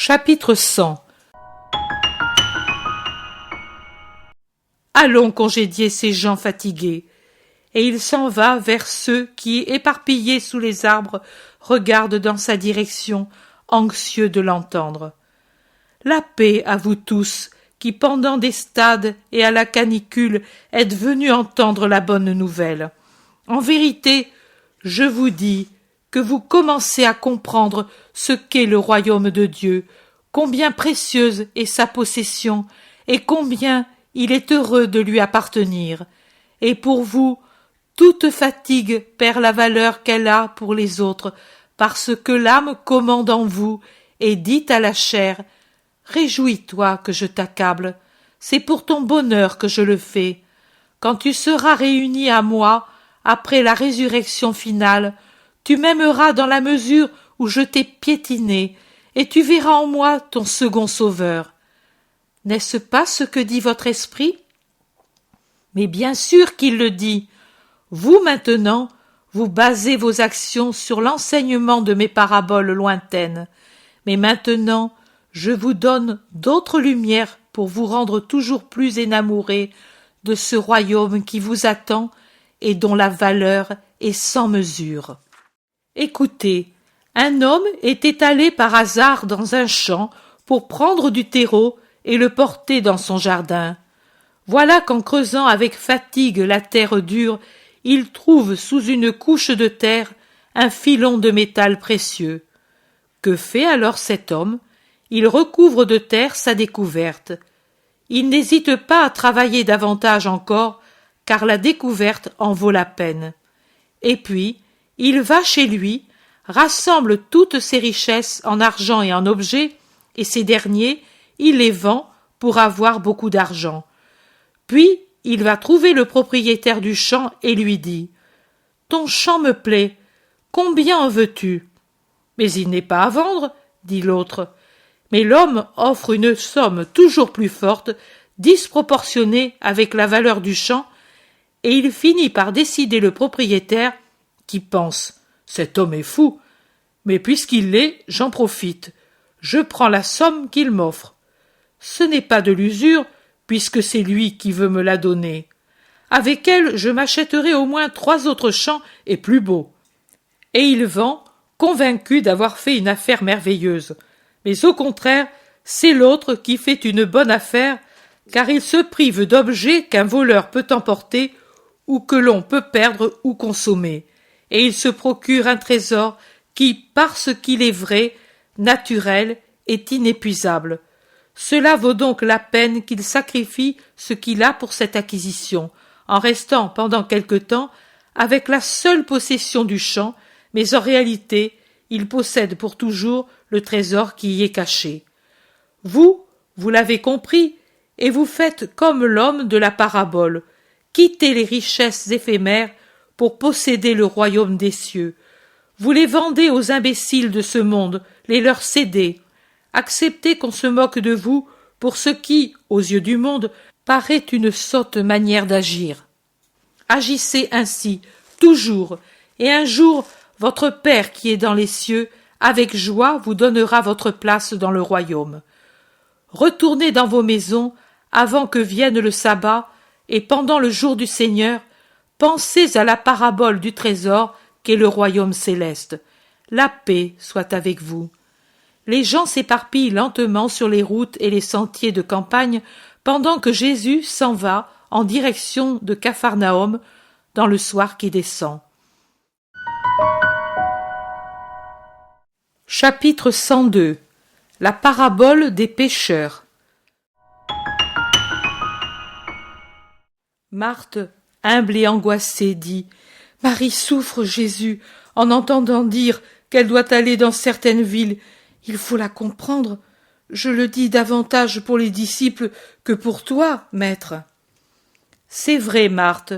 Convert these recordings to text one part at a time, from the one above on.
Chapitre 100. Allons congédier ces gens fatigués. Et il s'en va vers ceux qui, éparpillés sous les arbres, regardent dans sa direction, anxieux de l'entendre. La paix à vous tous, qui pendant des stades et à la canicule êtes venus entendre la bonne nouvelle. En vérité, je vous dis que vous commencez à comprendre ce qu'est le royaume de Dieu, combien précieuse est sa possession, et combien il est heureux de lui appartenir. Et pour vous, toute fatigue perd la valeur qu'elle a pour les autres, parce que l'âme commande en vous et dit à la chair « Réjouis-toi que je t'accable, c'est pour ton bonheur que je le fais. Quand tu seras réuni à moi, après la résurrection finale, tu m'aimeras dans la mesure où je t'ai piétiné, et tu verras en moi ton second sauveur. » N'est-ce pas ce que dit votre esprit? Mais bien sûr qu'il le dit. Vous, maintenant, vous basez vos actions sur l'enseignement de mes paraboles lointaines. Mais maintenant, je vous donne d'autres lumières pour vous rendre toujours plus énamourés de ce royaume qui vous attend et dont la valeur est sans mesure. Écoutez, un homme était allé par hasard dans un champ pour prendre du terreau et le porter dans son jardin. Voilà qu'en creusant avec fatigue la terre dure, il trouve sous une couche de terre un filon de métal précieux. Que fait alors cet homme? Il recouvre de terre sa découverte. Il n'hésite pas à travailler davantage encore, car la découverte en vaut la peine. Et puis, il va chez lui, rassemble toutes ses richesses en argent et en objets, et ces derniers, il les vend pour avoir beaucoup d'argent. Puis, il va trouver le propriétaire du champ et lui dit « Ton champ me plaît, combien en veux-tu » ? « Mais il n'est pas à vendre, » dit l'autre. Mais l'homme offre une somme toujours plus forte, disproportionnée avec la valeur du champ, et il finit par décider le propriétaire, qui pense « Cet homme est fou, mais puisqu'il l'est, j'en profite. Je prends la somme qu'il m'offre. Ce n'est pas de l'usure, puisque c'est lui qui veut me la donner. Avec elle, je m'achèterai au moins 3 autres champs et plus beaux. » Et il vend, convaincu d'avoir fait une affaire merveilleuse. Mais au contraire, c'est l'autre qui fait une bonne affaire, car il se prive d'objets qu'un voleur peut emporter ou que l'on peut perdre ou consommer, et il se procure un trésor qui, parce qu'il est vrai, naturel, est inépuisable. Cela vaut donc la peine qu'il sacrifie ce qu'il a pour cette acquisition, en restant pendant quelque temps avec la seule possession du champ, mais en réalité, il possède pour toujours le trésor qui y est caché. Vous l'avez compris, et vous faites comme l'homme de la parabole. Quittez les richesses éphémères pour posséder le royaume des cieux. Vous les vendez aux imbéciles de ce monde, les leur cédez. Acceptez qu'on se moque de vous pour ce qui, aux yeux du monde, paraît une sotte manière d'agir. Agissez ainsi, toujours, et un jour, votre Père qui est dans les cieux, avec joie vous donnera votre place dans le royaume. Retournez dans vos maisons avant que vienne le sabbat, et pendant le jour du Seigneur, pensez à la parabole du trésor qu'est le royaume céleste. La paix soit avec vous. Les gens s'éparpillent lentement sur les routes et les sentiers de campagne pendant que Jésus s'en va en direction de Capharnaüm dans le soir qui descend. Chapitre 102. La parabole des pécheurs. Marthe, humble et angoissée, dit « Marie souffre, Jésus, en entendant dire qu'elle doit aller dans certaines villes. Il faut la comprendre. Je le dis davantage pour les disciples que pour toi, maître. » C'est vrai, Marthe,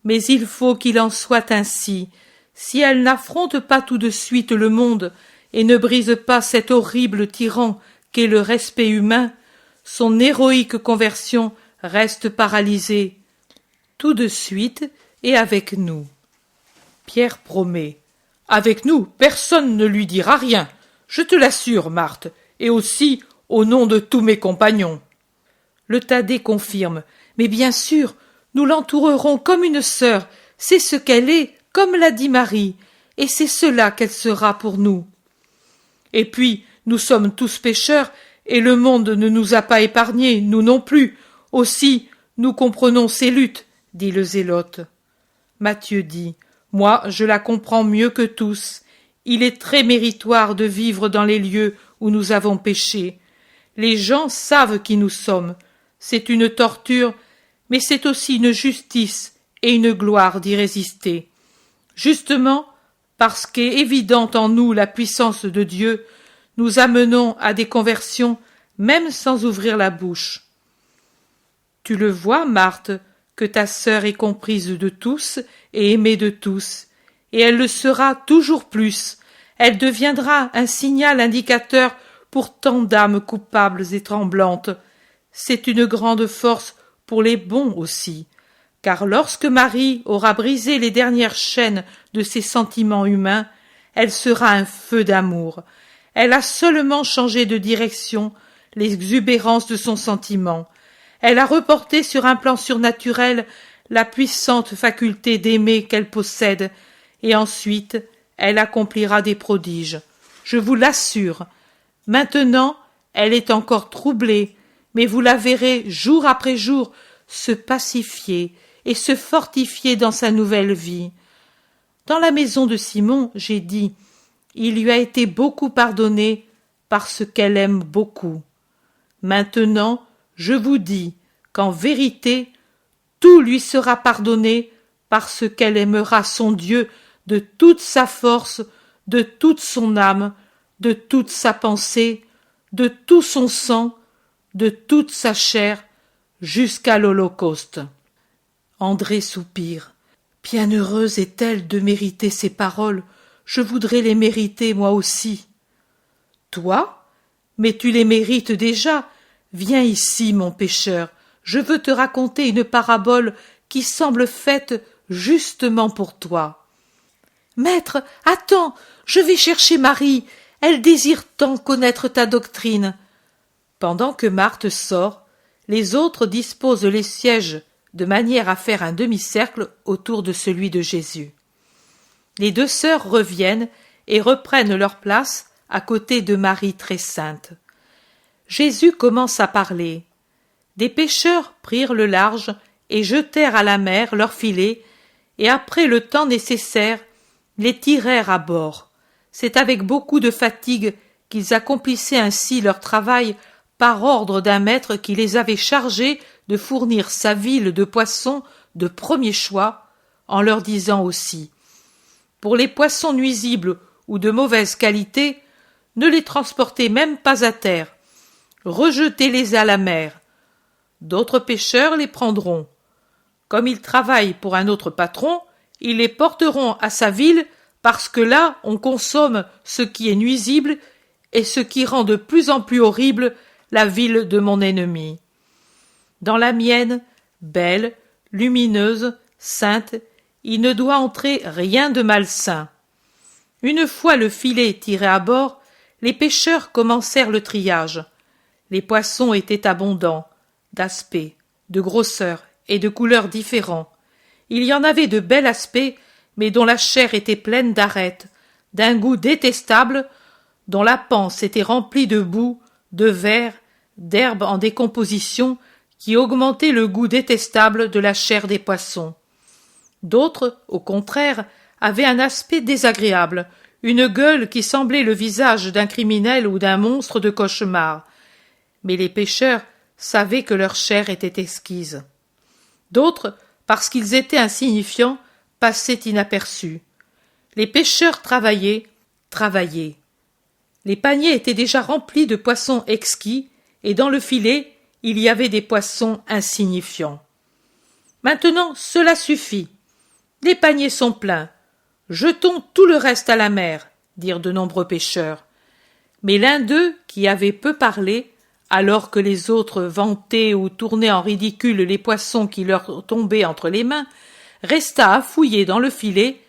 mais il faut qu'il en soit ainsi. Si elle n'affronte pas tout de suite le monde et ne brise pas cet horrible tyran qu'est le respect humain, son héroïque conversion reste paralysée. Tout de suite et avec nous. Pierre promet. Avec nous, personne ne lui dira rien. Je te l'assure, Marthe, et aussi au nom de tous mes compagnons. Le Thaddée confirme. Mais bien sûr, nous l'entourerons comme une sœur, c'est ce qu'elle est, comme l'a dit Marie, et c'est cela qu'elle sera pour nous. Et puis, nous sommes tous pécheurs, et le monde ne nous a pas épargnés, nous non plus. Aussi, nous comprenons ses luttes, dit le zélote. Matthieu dit, moi, je la comprends mieux que tous. Il est très méritoire de vivre dans les lieux où nous avons péché. Les gens savent qui nous sommes. C'est une torture, mais c'est aussi une justice et une gloire d'y résister. Justement, parce qu'est évidente en nous la puissance de Dieu, nous amenons à des conversions même sans ouvrir la bouche. Tu le vois, Marthe, que ta sœur est comprise de tous et aimée de tous, et elle le sera toujours plus. Elle deviendra un signal indicateur pour tant d'âmes coupables et tremblantes. C'est une grande force pour les bons aussi, car lorsque Marie aura brisé les dernières chaînes de ses sentiments humains, elle sera un feu d'amour. Elle a seulement changé de direction l'exubérance de son sentiment. Elle a reporté sur un plan surnaturel la puissante faculté d'aimer qu'elle possède, et ensuite elle accomplira des prodiges. Je vous l'assure. Maintenant, elle est encore troublée, mais vous la verrez jour après jour se pacifier et se fortifier dans sa nouvelle vie. Dans la maison de Simon, j'ai dit, il lui a été beaucoup pardonné parce qu'elle aime beaucoup. Maintenant, je vous dis qu'en vérité, tout lui sera pardonné parce qu'elle aimera son Dieu de toute sa force, de toute son âme, de toute sa pensée, de tout son sang, de toute sa chair, jusqu'à l'Holocauste. André soupire. Bienheureuse est-elle de mériter ces paroles. Je voudrais les mériter moi aussi. Toi? Mais tu les mérites déjà. Viens ici, mon pécheur. Je veux te raconter une parabole qui semble faite justement pour toi. Maître, attends, je vais chercher Marie. Elle désire tant connaître ta doctrine. Pendant que Marthe sort, les autres disposent les sièges de manière à faire un demi-cercle autour de celui de Jésus. Les deux sœurs reviennent et reprennent leur place à côté de Marie très sainte. Jésus commence à parler. Des pêcheurs prirent le large et jetèrent à la mer leurs filets, et après le temps nécessaire, les tirèrent à bord. C'est avec beaucoup de fatigue qu'ils accomplissaient ainsi leur travail par ordre d'un maître qui les avait chargés de fournir sa ville de poissons de premier choix, en leur disant aussi « Pour les poissons nuisibles ou de mauvaise qualité, ne les transportez même pas à terre, rejetez-les à la mer. D'autres pêcheurs les prendront. Comme ils travaillent pour un autre patron, ils les porteront à sa ville parce que là on consomme ce qui est nuisible et ce qui rend de plus en plus horrible la ville de mon ennemi. Dans la mienne, belle, lumineuse, sainte, il ne doit entrer rien de malsain. » Une fois le filet tiré à bord, les pêcheurs commencèrent le triage. Les poissons étaient abondants, d'aspect, de grosseur et de couleurs différents. Il y en avait de bel aspect, mais dont la chair était pleine d'arêtes, d'un goût détestable, dont la panse était remplie de boue, de vers, d'herbes en décomposition qui augmentaient le goût détestable de la chair des poissons. D'autres, au contraire, avaient un aspect désagréable, une gueule qui semblait le visage d'un criminel ou d'un monstre de cauchemar. Mais les pêcheurs savaient que leur chair était exquise. D'autres, parce qu'ils étaient insignifiants, passaient inaperçus. Les pêcheurs travaillaient. Les paniers étaient déjà remplis de poissons exquis, et dans le filet, il y avait des poissons insignifiants. Maintenant, cela suffit. Les paniers sont pleins. Jetons tout le reste à la mer, dirent de nombreux pêcheurs. Mais l'un d'eux, qui avait peu parlé, alors que les autres vantaient ou tournaient en ridicule les poissons qui leur tombaient entre les mains, resta à fouiller dans le filet,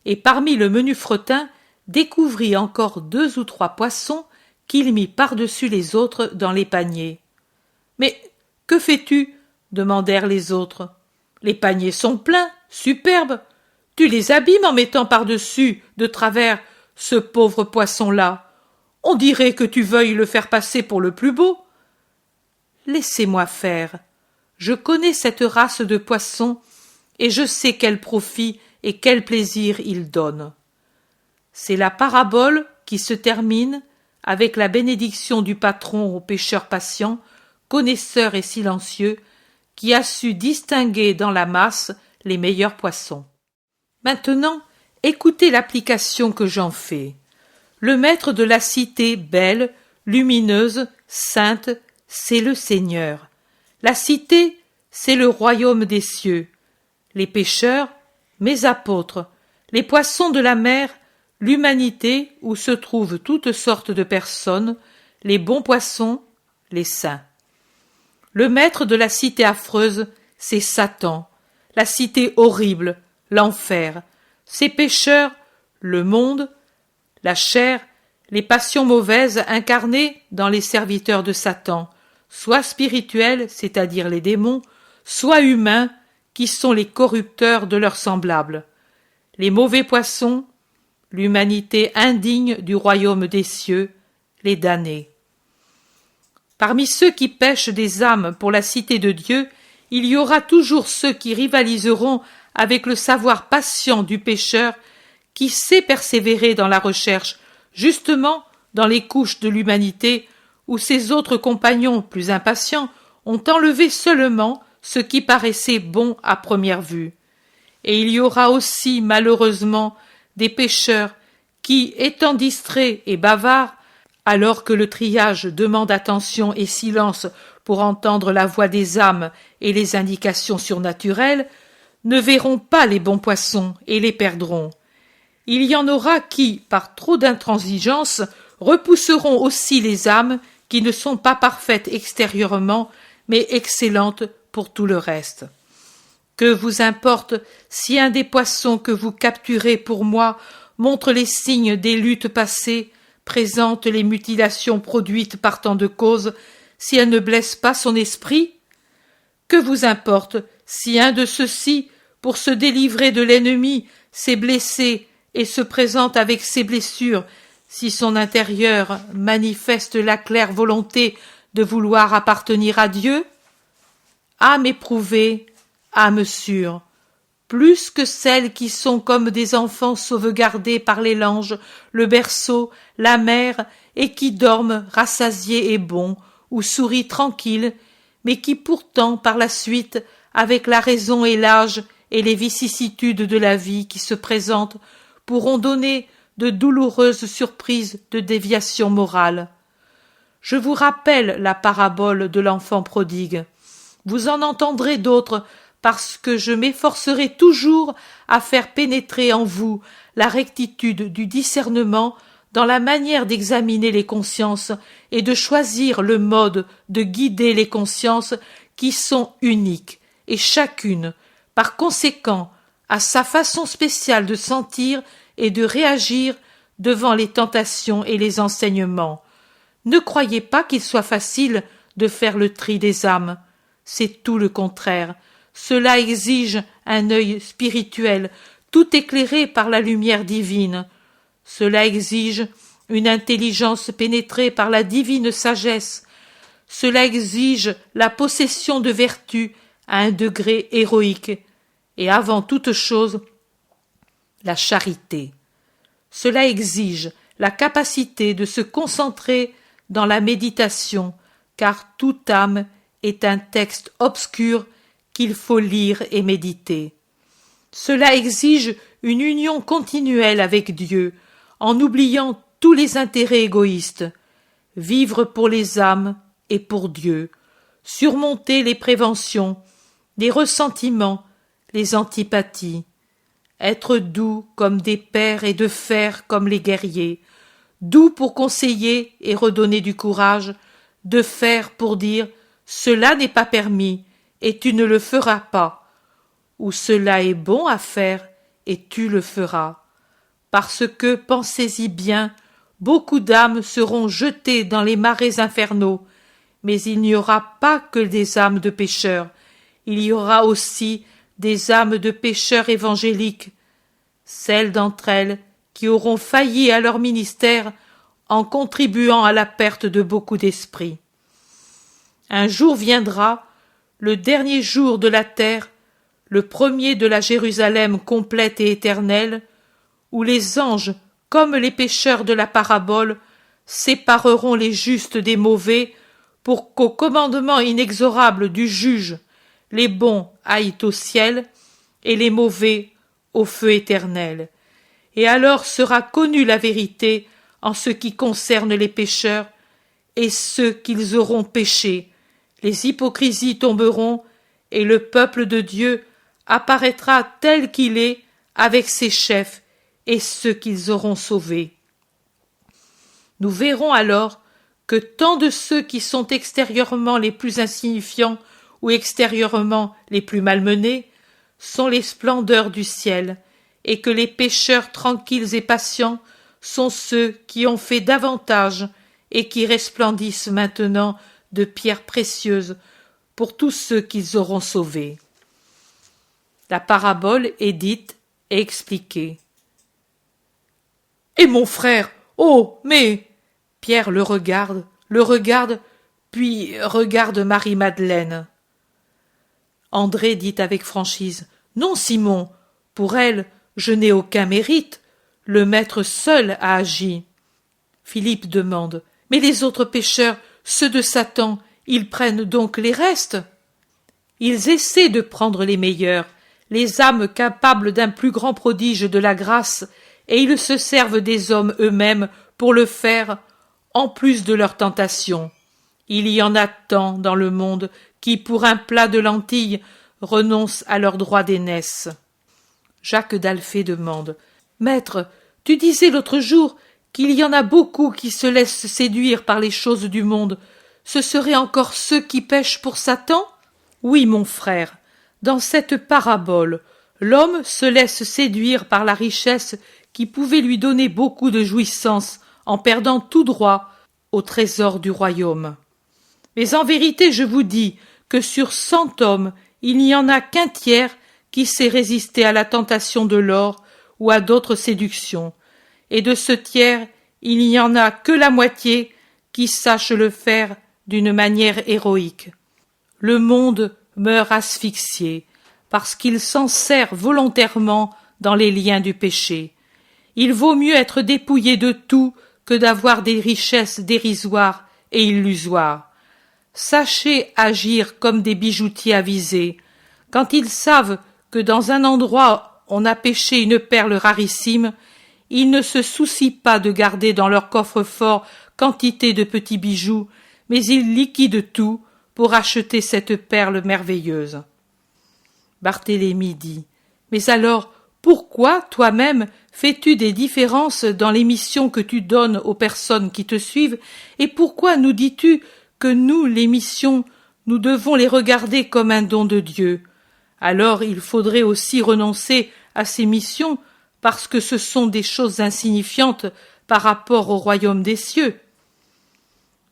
et parmi le menu fretin découvrit encore 2 ou 3 poissons qu'il mit par-dessus les autres dans les paniers. « Mais que fais-tu » demandèrent les autres. « Les paniers sont pleins, superbes. Tu les abîmes en mettant par-dessus, de travers, ce pauvre poisson-là. On dirait que tu veuilles le faire passer pour le plus beau. » Laissez-moi faire. Je connais cette race de poissons et je sais quel profit et quel plaisir ils donnent. C'est la parabole qui se termine avec la bénédiction du patron au pêcheur patient, connaisseur et silencieux, qui a su distinguer dans la masse les meilleurs poissons. Maintenant, écoutez l'application que j'en fais. Le maître de la cité belle, lumineuse, sainte, c'est le Seigneur. La cité, c'est le royaume des cieux. Les pêcheurs, mes apôtres. Les poissons de la mer, l'humanité où se trouvent toutes sortes de personnes, les bons poissons, les saints. Le maître de la cité affreuse, c'est Satan, la cité horrible, l'enfer. Ses pécheurs, le monde, la chair, les passions mauvaises incarnées dans les serviteurs de Satan, soit spirituels, c'est-à-dire les démons, soit humains, qui sont les corrupteurs de leurs semblables. Les mauvais poissons, l'humanité indigne du royaume des cieux, les damnés. Parmi ceux qui pêchent des âmes pour la cité de Dieu, il y aura toujours ceux qui rivaliseront avec le savoir patient du pécheur qui sait persévérer dans la recherche, justement dans les couches de l'humanité où ses autres compagnons plus impatients ont enlevé seulement ce qui paraissait bon à première vue. Et il y aura aussi, malheureusement, des pécheurs qui, étant distraits et bavards, alors que le triage demande attention et silence pour entendre la voix des âmes et les indications surnaturelles, ne verront pas les bons poissons et les perdront. Il y en aura qui, par trop d'intransigeance, repousseront aussi les âmes qui ne sont pas parfaites extérieurement, mais excellentes pour tout le reste. Que vous importe si un des poissons que vous capturez pour moi montre les signes des luttes passées, présente les mutilations produites par tant de causes, si elle ne blesse pas son esprit? Que vous importe si un de ceux-ci, pour se délivrer de l'ennemi, s'est blessé et se présente avec ses blessures, si son intérieur manifeste la claire volonté de vouloir appartenir à Dieu? Âme éprouvée, âme sûre, plus que celles qui sont comme des enfants sauvegardés par les langes, le berceau, la mère, et qui dorment rassasiés et bons, ou sourient tranquilles, mais qui pourtant par la suite, avec la raison et l'âge et les vicissitudes de la vie qui se présentent, pourront donner de douloureuses surprises de déviation morale. Je vous rappelle la parabole de l'enfant prodigue. Vous en entendrez d'autres, parce que je m'efforcerai toujours à faire pénétrer en vous la rectitude du discernement dans la manière d'examiner les consciences et de choisir le mode de guider les consciences qui sont uniques et chacune, par conséquent, à sa façon spéciale de sentir et de réagir devant les tentations et les enseignements. Ne croyez pas qu'il soit facile de faire le tri des âmes. C'est tout le contraire. Cela exige un œil spirituel, tout éclairé par la lumière divine. Cela exige une intelligence pénétrée par la divine sagesse. Cela exige la possession de vertus à un degré héroïque. Et avant toute chose, la charité. Cela exige la capacité de se concentrer dans la méditation, car toute âme est un texte obscur qu'il faut lire et méditer. Cela exige une union continuelle avec Dieu, en oubliant tous les intérêts égoïstes, vivre pour les âmes et pour Dieu, surmonter les préventions, les ressentiments, les antipathies, être doux comme des pères et de fer comme les guerriers, doux pour conseiller et redonner du courage, de fer pour dire « cela n'est pas permis et tu ne le feras pas » ou « cela est bon à faire et tu le feras ». Parce que, pensez-y bien, beaucoup d'âmes seront jetées dans les marais infernaux, mais il n'y aura pas que des âmes de pécheurs, il y aura aussi des âmes de pécheurs évangéliques, celles d'entre elles qui auront failli à leur ministère en contribuant à la perte de beaucoup d'esprits. Un jour viendra, le dernier jour de la terre, le premier de la Jérusalem complète et éternelle, où les anges, comme les pécheurs de la parabole, sépareront les justes des mauvais pour qu'au commandement inexorable du juge, les bons aillent au ciel et les mauvais au feu éternel. Et alors sera connue la vérité en ce qui concerne les pécheurs et ceux qu'ils auront péchés. Les hypocrisies tomberont et le peuple de Dieu apparaîtra tel qu'il est avec ses chefs et ceux qu'ils auront sauvés. Nous verrons alors que tant de ceux qui sont extérieurement les plus insignifiants ou extérieurement les plus malmenés sont les splendeurs du ciel, et que les pécheurs tranquilles et patients sont ceux qui ont fait davantage et qui resplendissent maintenant de pierres précieuses pour tous ceux qu'ils auront sauvés. La parabole est dite et expliquée. « Et mon frère, oh, mais… » Pierre le regarde, puis regarde Marie-Madeleine. André dit avec franchise. « Non, Simon, pour elle, je n'ai aucun mérite. Le Maître seul a agi. » Philippe demande. « Mais les autres pécheurs, ceux de Satan, ils prennent donc les restes ?» Ils essaient de prendre les meilleurs, les âmes capables d'un plus grand prodige de la grâce, et ils se servent des hommes eux-mêmes pour le faire, en plus de leurs tentations. Il y en a tant dans le monde qui, pour un plat de lentilles, renoncent à leur droit d'aînesse. Jacques d'Alphée demande. « Maître, tu disais l'autre jour qu'il y en a beaucoup qui se laissent séduire par les choses du monde. Ce seraient encore ceux qui pêchent pour Satan ? » Oui, mon frère, dans cette parabole, l'homme se laisse séduire par la richesse qui pouvait lui donner beaucoup de jouissance en perdant tout droit au trésor du royaume. Mais en vérité, je vous dis que sur 100 hommes, il n'y en a qu'un tiers qui sait résister à la tentation de l'or ou à d'autres séductions, et de ce tiers, il n'y en a que la moitié qui sache le faire d'une manière héroïque. Le monde meurt asphyxié parce qu'il s'en sert volontairement dans les liens du péché. Il vaut mieux être dépouillé de tout que d'avoir des richesses dérisoires et illusoires. Sachez agir comme des bijoutiers avisés. Quand ils savent que dans un endroit on a pêché une perle rarissime, ils ne se soucient pas de garder dans leur coffre-fort quantité de petits bijoux, mais ils liquident tout pour acheter cette perle merveilleuse. Barthélemy dit. Mais alors, pourquoi, toi-même, fais-tu des différences dans les missions que tu donnes aux personnes qui te suivent, et pourquoi nous dis-tu que nous, les missions, nous devons les regarder comme un don de Dieu? Alors il faudrait aussi renoncer à ces missions, parce que ce sont des choses insignifiantes par rapport au royaume des cieux.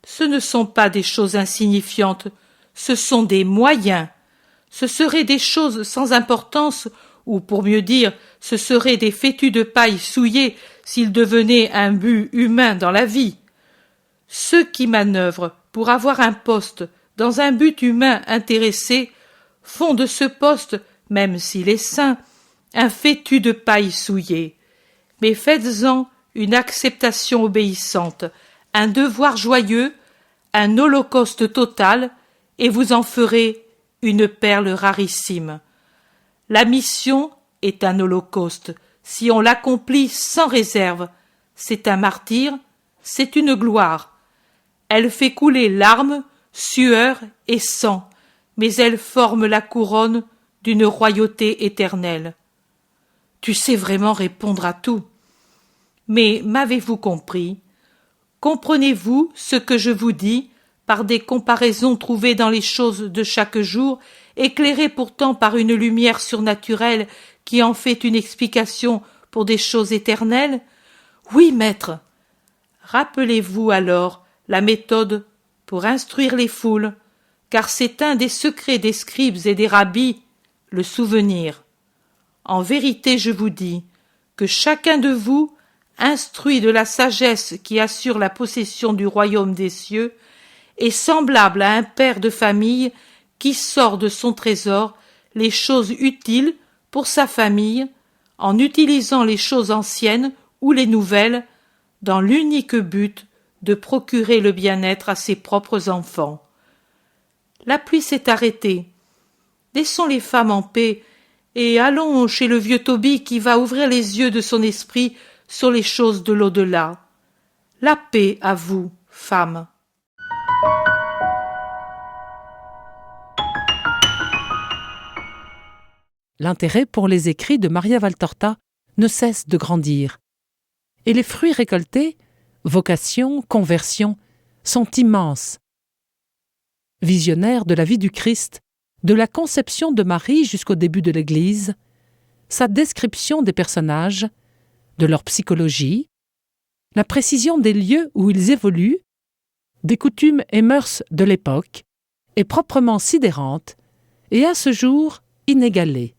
Ce ne sont pas des choses insignifiantes, ce sont des moyens. Ce seraient des choses sans importance, ou pour mieux dire, ce seraient des fétus de paille souillés s'ils devenaient un but humain dans la vie. Ceux qui manœuvrent pour avoir un poste dans un but humain intéressé font de ce poste, même s'il est saint, un fétu de paille souillé. Mais faites-en une acceptation obéissante, un devoir joyeux, un holocauste total, et vous en ferez une perle rarissime. La mission est un holocauste. Si on l'accomplit sans réserve, c'est un martyre, c'est une gloire. Elle fait couler larmes, sueur et sang, mais elle forme la couronne d'une royauté éternelle. Tu sais vraiment répondre à tout. Mais m'avez-vous compris? Comprenez-vous ce que je vous dis par des comparaisons trouvées dans les choses de chaque jour, éclairées pourtant par une lumière surnaturelle qui en fait une explication pour des choses éternelles? Oui, maître. Rappelez-vous alors la méthode pour instruire les foules, car c'est un des secrets des scribes et des rabbis, le souvenir. En vérité, je vous dis que chacun de vous, instruit de la sagesse qui assure la possession du royaume des cieux, est semblable à un père de famille qui sort de son trésor les choses utiles pour sa famille, en utilisant les choses anciennes ou les nouvelles, dans l'unique but de procurer le bien-être à ses propres enfants. La pluie s'est arrêtée. Laissons les femmes en paix et allons chez le vieux Tobie qui va ouvrir les yeux de son esprit sur les choses de l'au-delà. La paix à vous, femmes. L'intérêt pour les écrits de Maria Valtorta ne cesse de grandir. Et les fruits récoltés, vocation, conversion, sont immenses. Visionnaire de la vie du Christ, de la conception de Marie jusqu'au début de l'Église, sa description des personnages, de leur psychologie, la précision des lieux où ils évoluent, des coutumes et mœurs de l'époque, est proprement sidérante et à ce jour inégalée.